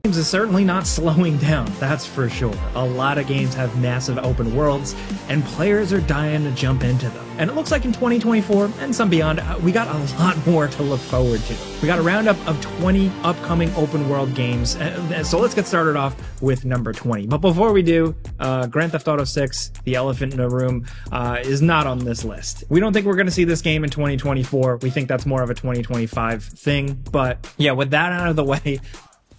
Games is certainly not slowing down, that's for sure. A lot of games have massive open worlds, and players are dying to jump into them. And it looks like in 2024 and some beyond, we got a lot more to look forward to. We got a roundup of 20 upcoming open world games, so let's get started off with number 20. But before we do, Grand Theft Auto 6, the elephant in the room, is not on this list. We don't think we're going to see this game in 2024. We think that's more of a 2025 thing. But yeah, with that out of the way,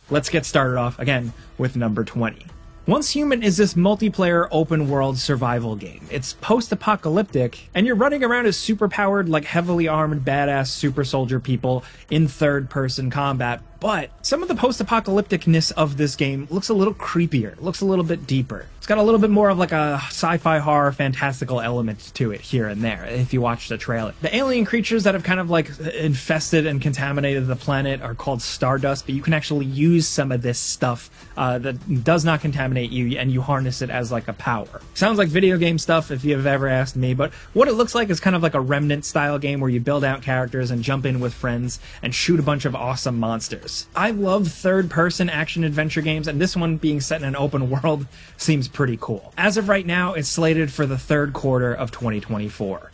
let's get started off again with number 20. Once Human is this multiplayer open world survival game. It's post-apocalyptic, and you're running around as super-powered, like heavily armed, badass super soldier people in third-person combat. But some of the post-apocalypticness of this game looks a little creepier, looks a little bit deeper. It's got a little bit more of like a sci-fi horror fantastical element to it here and there, if you watch the trailer. The alien creatures that have kind of like infested and contaminated the planet are called Stardust, but you can actually use some of this stuff that does not contaminate you, and you harness it as like a power. Sounds like video game stuff if you've ever asked me, but what it looks like is kind of like a Remnant style game where you build out characters and jump in with friends and shoot a bunch of awesome monsters. I love third-person action-adventure games, and this one being set in an open world seems pretty cool. As of right now, it's slated for the third quarter of 2024.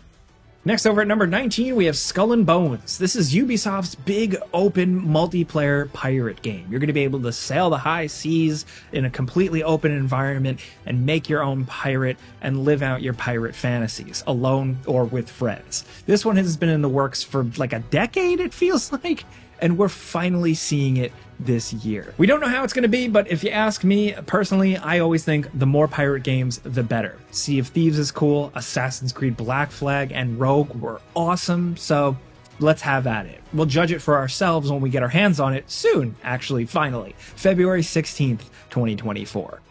Next, over at number 19, we have Skull and Bones. This is Ubisoft's big, open, multiplayer pirate game. You're going to be able to sail the high seas in a completely open environment and make your own pirate and live out your pirate fantasies, alone or with friends. This one has been in the works for like a decade, it feels like, and we're finally seeing it this year. We don't know how it's going to be, but if you ask me personally, I always think the more pirate games, the better. Sea of Thieves is cool, Assassin's Creed Black Flag and Rogue were awesome, so let's have at it. We'll judge it for ourselves when we get our hands on it soon, actually, finally. February 16th, 2024.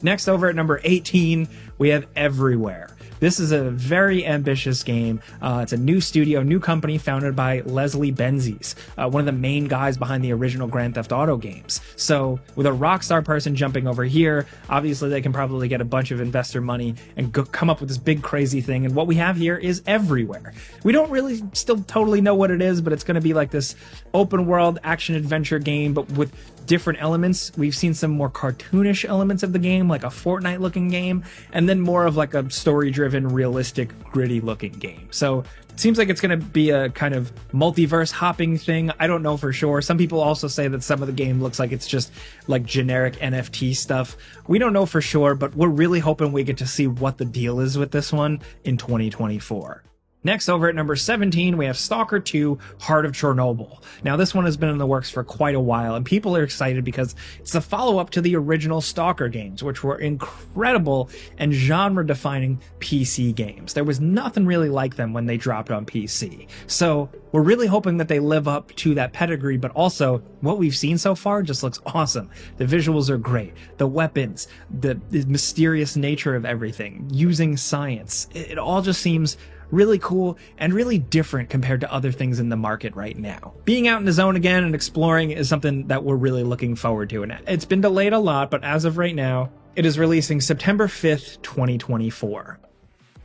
Next, over at number 18, we have Everywhere. This is a very ambitious game. It's a new studio, new company founded by Leslie Benzies, one of the main guys behind the original Grand Theft Auto games. So with a Rockstar person jumping over here, obviously they can probably get a bunch of investor money and come up with this big crazy thing. And what we have here is Everywhere. We don't really still totally know what it is, but it's going to be like this open world action adventure game, but with different elements. We've seen some more cartoonish elements of the game, like a Fortnite looking game, and then more of like a story driven, realistic, gritty looking game. So it seems like it's going to be a kind of multiverse hopping thing. I don't know for sure. Some people also say that some of the game looks like it's just like generic NFT stuff. We don't know for sure, but we're really hoping we get to see what the deal is with this one in 2024. Next, over at number 17, we have Stalker 2: Heart of Chernobyl. Now, this one has been in the works for quite a while, and people are excited because it's a follow-up to the original Stalker games, which were incredible and genre-defining PC games. There was nothing really like them when they dropped on PC. So we're really hoping that they live up to that pedigree, but also what we've seen so far just looks awesome. The visuals are great. The weapons, the mysterious nature of everything, using science. It all just seems really cool and really different compared to other things in the market right now. Being out in the zone again and exploring is something that we're really looking forward to. And it's been delayed a lot, but as of right now, it is releasing September 5th, 2024.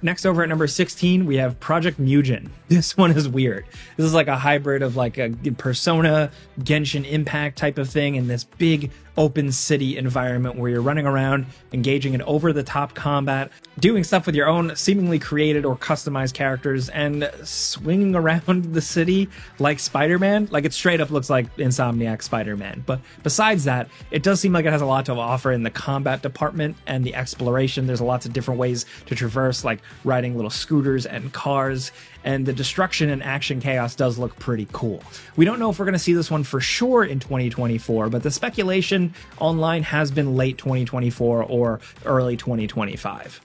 Next, over at number 16, we have Project Mugen. This one is weird. This is like a hybrid of like a Persona, Genshin Impact type of thing in this big open city environment where you're running around, engaging in over-the-top combat, doing stuff with your own seemingly created or customized characters, and swinging around the city like Spider-Man. Like, it straight up looks like Insomniac Spider-Man. But besides that, it does seem like it has a lot to offer in the combat department and the exploration. There's lots of different ways to traverse, like riding little scooters and cars, and the destruction and action chaos does look pretty cool. We don't know if we're going to see this one for sure in 2024, but the speculation online has been late 2024 or early 2025.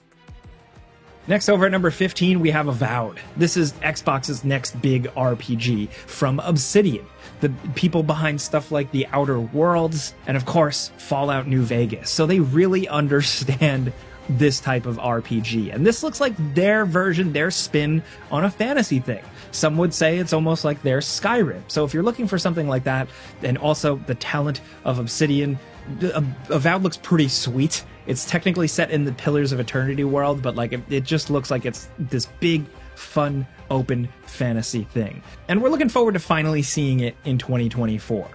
Next, over at number 15, we have Avowed. This is Xbox's next big RPG from Obsidian, the people behind stuff like The Outer Worlds and, of course, Fallout New Vegas. So they really understand this type of RPG. And this looks like their version, their spin on a fantasy thing. Some would say it's almost like their Skyrim. So if you're looking for something like that, and also the talent of Obsidian, Avowed looks pretty sweet. It's technically set in the Pillars of Eternity world, but like it just looks like it's this big, fun, open fantasy thing. And we're looking forward to finally seeing it in 2024.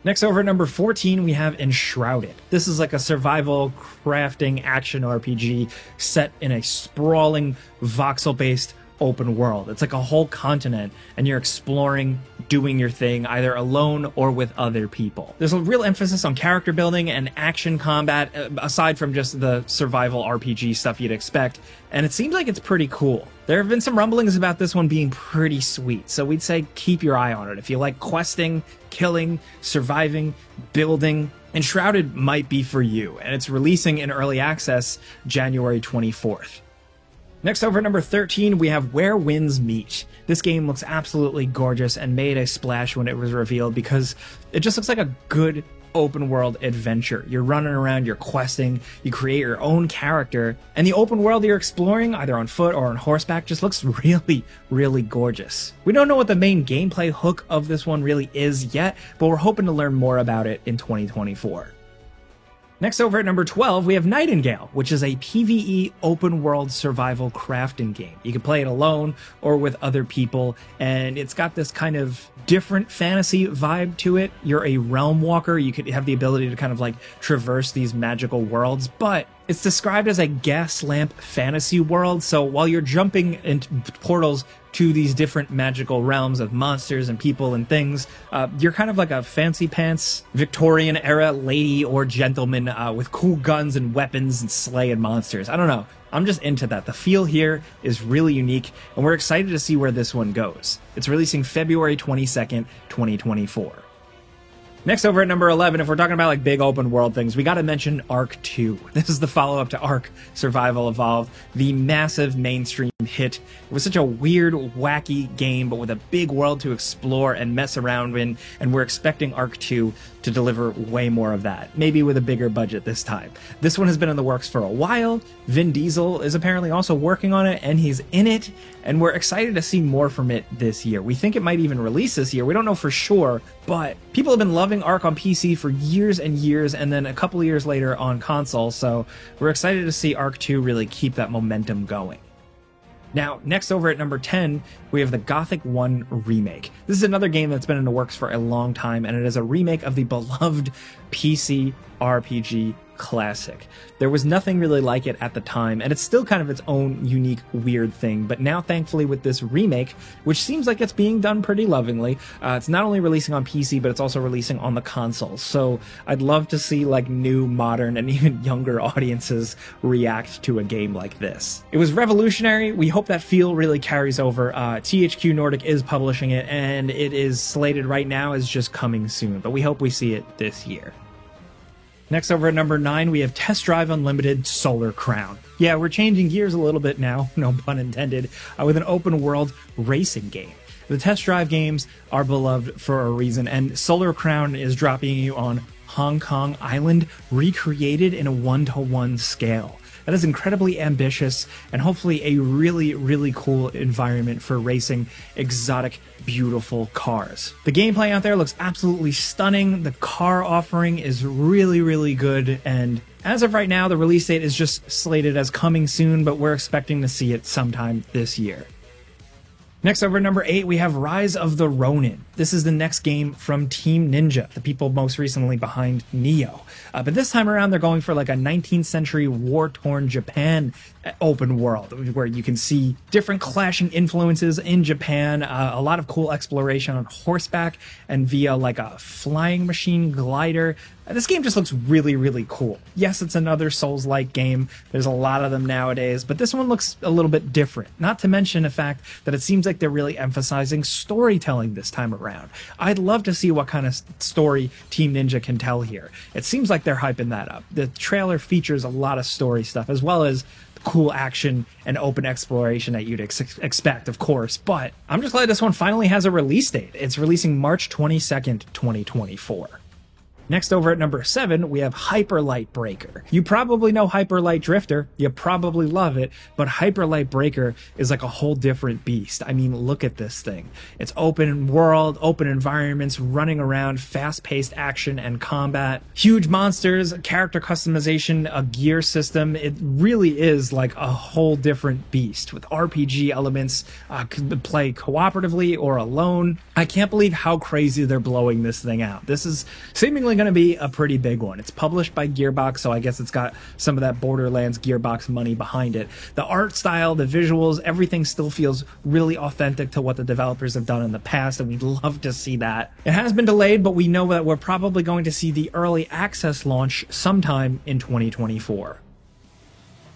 Next, over at number 14, we have Enshrouded. This is like a survival crafting action RPG set in a sprawling voxel-based open world. It's like a whole continent, and you're exploring, doing your thing, either alone or with other people. There's a real emphasis on character building and action combat, aside from just the survival RPG stuff you'd expect, and it seems like it's pretty cool. There have been some rumblings about this one being pretty sweet, so we'd say keep your eye on it. If you like questing, killing, surviving, building, Enshrouded might be for you, and it's releasing in early access January 24th. Next, over at number 13, we have Where Winds Meet. This game looks absolutely gorgeous and made a splash when it was revealed because it just looks like a good open world adventure. You're running around, you're questing, you create your own character, and the open world you're exploring, either on foot or on horseback, just looks really, really gorgeous. We don't know what the main gameplay hook of this one really is yet, but we're hoping to learn more about it in 2024. Next, over at number 12, we have Nightingale, which is a PvE open-world survival crafting game. You can play it alone or with other people, and it's got this kind of different fantasy vibe to it. You're a realm walker. You could have the ability to kind of like traverse these magical worlds, but it's described as a gas lamp fantasy world. So while you're jumping into portals to these different magical realms of monsters and people and things, you're kind of like a fancy pants Victorian era lady or gentleman with cool guns and weapons and slaying monsters. I don't know. I'm just into that. The feel here is really unique, and we're excited to see where this one goes. It's releasing February 22nd, 2024. Next, over at number 11, if we're talking about like big open world things, we got to mention Ark 2. This is the follow-up to Ark Survival Evolved, the massive mainstream hit. It was such a weird, wacky game, but with a big world to explore and mess around in, and we're expecting Ark 2 to deliver way more of that, maybe with a bigger budget this time. This one has been in the works for a while. Vin Diesel is apparently also working on it, and he's in it, and we're excited to see more from it this year. We think it might even release this year. We don't know for sure, but people have been loving Ark on PC for years and years, and then a couple of years later on console, so we're excited to see Ark 2 really keep that momentum going. Now, next, over at number 10, we have the Gothic 1 remake. This is another game that's been in the works for a long time, and it is a remake of the beloved PC RPG classic. There was nothing really like it at the time, and it's still kind of its own unique, weird thing, but now, thankfully, with this remake, which seems like it's being done pretty lovingly, it's not only releasing on PC, but it's also releasing on the console, so I'd love to see, like, new, modern, and even younger audiences react to a game like this. It was revolutionary. We hope that feel really carries over. THQ Nordic is publishing it, and it is slated right now as just coming soon, but we hope we see it this year. Next, over at number 9, we have Test Drive Unlimited Solar Crown. Yeah, we're changing gears a little bit now, no pun intended, with an open world racing game. The Test Drive games are beloved for a reason, and Solar Crown is dropping you on Hong Kong Island, recreated in a 1-to-1 scale. That is incredibly ambitious and hopefully a really, really cool environment for racing exotic, beautiful cars. The gameplay out there looks absolutely stunning. The car offering is really, really good. And as of right now, the release date is just slated as coming soon, but we're expecting to see it sometime this year. Next, over at number 8, we have Rise of the Ronin. This is the next game from Team Ninja, the people most recently behind Nioh. But this time around, they're going for like a 19th century war-torn Japan open world, where you can see different clashing influences in Japan, a lot of cool exploration on horseback and via like a flying machine glider. This game just looks really, really cool. Yes, it's another Souls-like game. There's a lot of them nowadays, but this one looks a little bit different. Not to mention the fact that it seems like they're really emphasizing storytelling this time around. I'd love to see what kind of story Team Ninja can tell here. It seems like they're hyping that up. The trailer features a lot of story stuff, as well as cool action and open exploration that you'd expect, of course, but I'm just glad this one finally has a release date. It's releasing March 22nd, 2024. Next, over at number 7, we have Hyper Light Breaker. You probably know Hyper Light Drifter. You probably love it, but Hyper Light Breaker is like a whole different beast. I mean, look at this thing. It's open world, open environments, running around, fast-paced action and combat, huge monsters, character customization, a gear system. It really is like a whole different beast with RPG elements, could play cooperatively or alone. I can't believe how crazy they're blowing this thing out. This is seemingly going to be a pretty big one. It's published by Gearbox, so I guess it's got some of that Borderlands Gearbox money behind it. The art style, the visuals, everything still feels really authentic to what the developers have done in the past, and we'd love to see that. It has been delayed, but we know that we're probably going to see the early access launch sometime in 2024.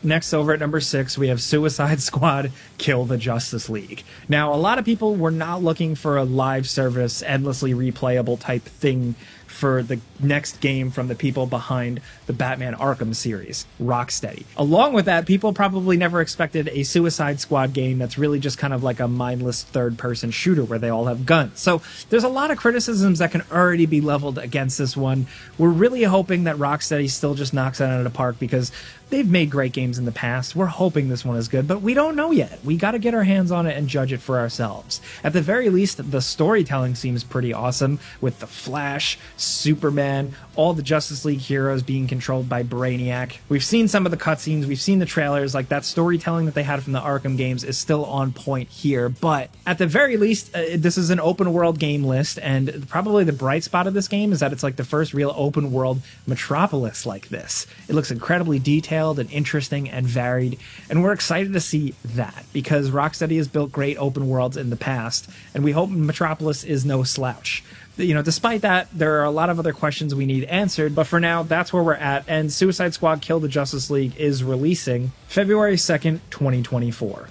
Next, over at number 6, we have Suicide Squad Kill the Justice League. Now, a lot of people were not looking for a live service, endlessly replayable type thing for the next game from the people behind the Batman Arkham series, Rocksteady. Along with that, people probably never expected a Suicide Squad game that's really just kind of like a mindless third-person shooter where they all have guns. So there's a lot of criticisms that can already be leveled against this one. We're really hoping that Rocksteady still just knocks it out of the park because they've made great games in the past. We're hoping this one is good, but we don't know yet. We got to get our hands on it and judge it for ourselves. At the very least, the storytelling seems pretty awesome with the Flash, Superman, all the Justice League heroes being controlled by Brainiac. We've seen some of the cutscenes, we've seen the trailers, like that storytelling that they had from the Arkham games is still on point here, but at the very least, this is an open world game list, and probably the bright spot of this game is that it's like the first real open world Metropolis like this. It looks incredibly detailed and interesting and varied, and we're excited to see that because Rocksteady has built great open worlds in the past, and we hope Metropolis is no slouch. You know, despite that, there are a lot of other questions we need answered, but for now, that's where we're at, and Suicide Squad Kill the Justice League is releasing February 2nd, 2024.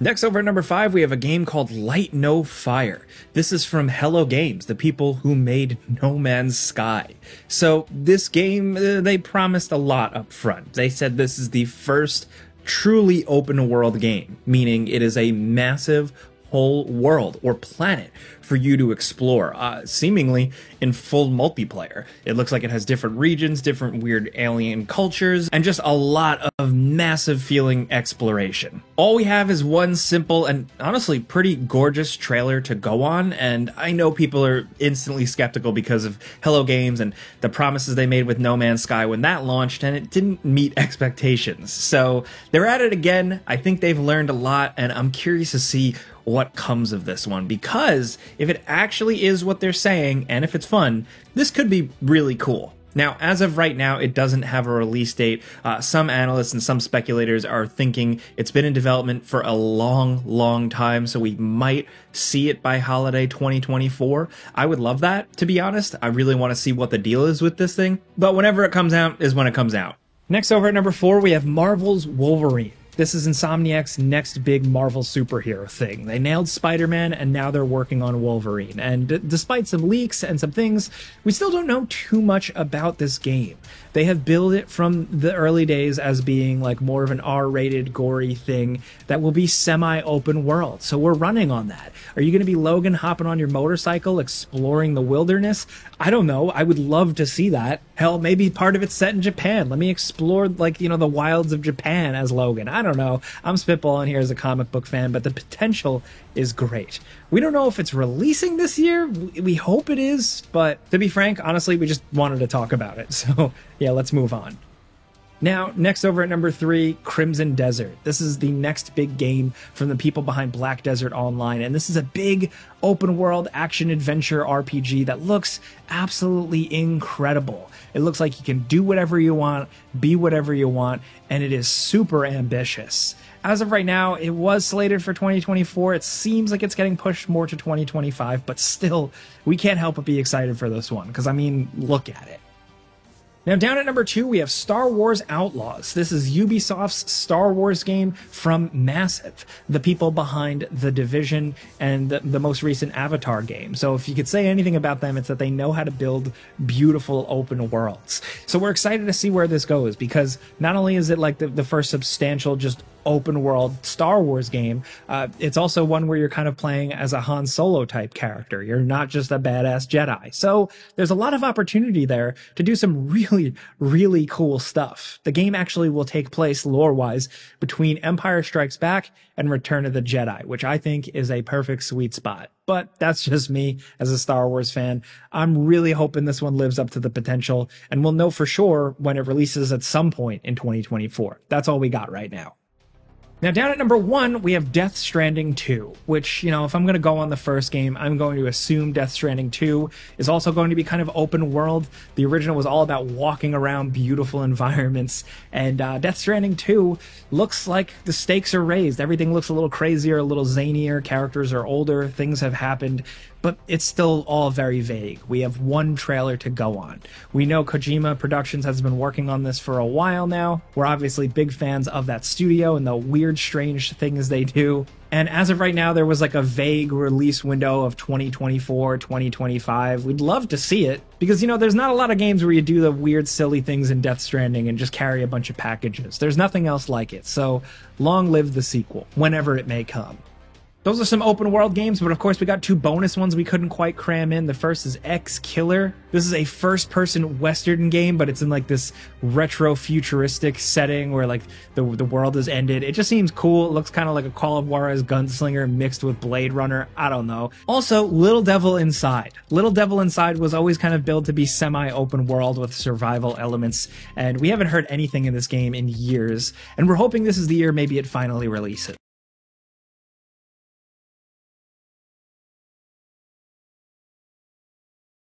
Next, over at number 5, we have a game called Light No Fire. This is from Hello Games, the people who made No Man's Sky. So this game, they promised a lot up front. They said this is the first truly open world game, meaning it is a massive whole world or planet for you to explore, seemingly in full multiplayer. It looks like it has different regions, different weird alien cultures, and just a lot of massive feeling exploration. All we have is one simple and honestly pretty gorgeous trailer to go on, and I know people are instantly skeptical because of Hello Games and the promises they made with No Man's Sky when that launched, and it didn't meet expectations. So they're at it again. I think they've learned a lot, and I'm curious to see what comes of this one, because if it actually is what they're saying, and if it's fun, this could be really cool. Now, as of right now, it doesn't have a release date. Some analysts and some speculators are thinking it's been in development for a long time, so we might see it by holiday 2024. I would love that, to be honest. I really want to see what the deal is with this thing, but whenever it comes out is when it comes out. Next, over at number 4, we have Marvel's Wolverine. This is Insomniac's next big Marvel superhero thing. They nailed Spider-Man, and now they're working on Wolverine. And despite some leaks and some things, we still don't know too much about this game. They have billed it from the early days as being like more of an R-rated, gory thing that will be semi-open world. So we're running on that. Are you going to be Logan hopping on your motorcycle, exploring the wilderness? I don't know. I would love to see that. Hell, maybe part of it's set in Japan. Let me explore, like, you know, the wilds of Japan as Logan. I don't know. I'm spitballing here as a comic book fan, but the potential is great. We don't know if it's releasing this year. We hope it is, but to be frank, honestly, we just wanted to talk about it. So yeah, let's move on. Now, next over at number 3, Crimson Desert. This is the next big game from the people behind Black Desert Online, and this is a big open-world action-adventure RPG that looks absolutely incredible. It looks like you can do whatever you want, be whatever you want, and it is super ambitious. As of right now, it was slated for 2024. It seems like it's getting pushed more to 2025, but still, we can't help but be excited for this one, because, I mean, look at it. Now, down at number 2, we have Star Wars Outlaws. This is Ubisoft's Star Wars game from Massive, the people behind The Division and the most recent Avatar game. So if you could say anything about them, it's that they know how to build beautiful open worlds. So we're excited to see where this goes, because not only is it like the first substantial just open world Star Wars game. It's also one where you're kind of playing as a Han Solo type character. You're not just a badass Jedi. So there's a lot of opportunity there to do some really, really cool stuff. The game actually will take place lore-wise between Empire Strikes Back and Return of the Jedi, which I think is a perfect sweet spot. But that's just me as a Star Wars fan. I'm really hoping this one lives up to the potential, and we'll know for sure when it releases at some point in 2024. That's all we got right now. Now, down at number 1, we have Death Stranding 2, which, if I'm going to go on the first game, I'm going to assume Death Stranding 2 is also going to be kind of open world. The original was all about walking around beautiful environments, and Death Stranding 2 looks like the stakes are raised. Everything looks a little crazier, a little zanier, characters are older, things have happened, but it's still all very vague. We have one trailer to go on. We know Kojima Productions has been working on this for a while now. We're obviously big fans of that studio and the weird, strange things they do. And as of right now, there was like a vague release window of 2024, 2025. We'd love to see it because, there's not a lot of games where you do the weird, silly things in Death Stranding and just carry a bunch of packages. There's nothing else like it. So long live the sequel, whenever it may come. Those are some open world games, but of course we got 2 bonus ones we couldn't quite cram in. The first is X Killer. This is a first-person Western game, but it's in like this retro-futuristic setting where like the world has ended. It just seems cool. It looks kind of like a Call of Juarez gunslinger mixed with Blade Runner. I don't know. Also, Little Devil Inside. Little Devil Inside was always kind of billed to be semi-open world with survival elements, and we haven't heard anything in this game in years, and we're hoping this is the year maybe it finally releases.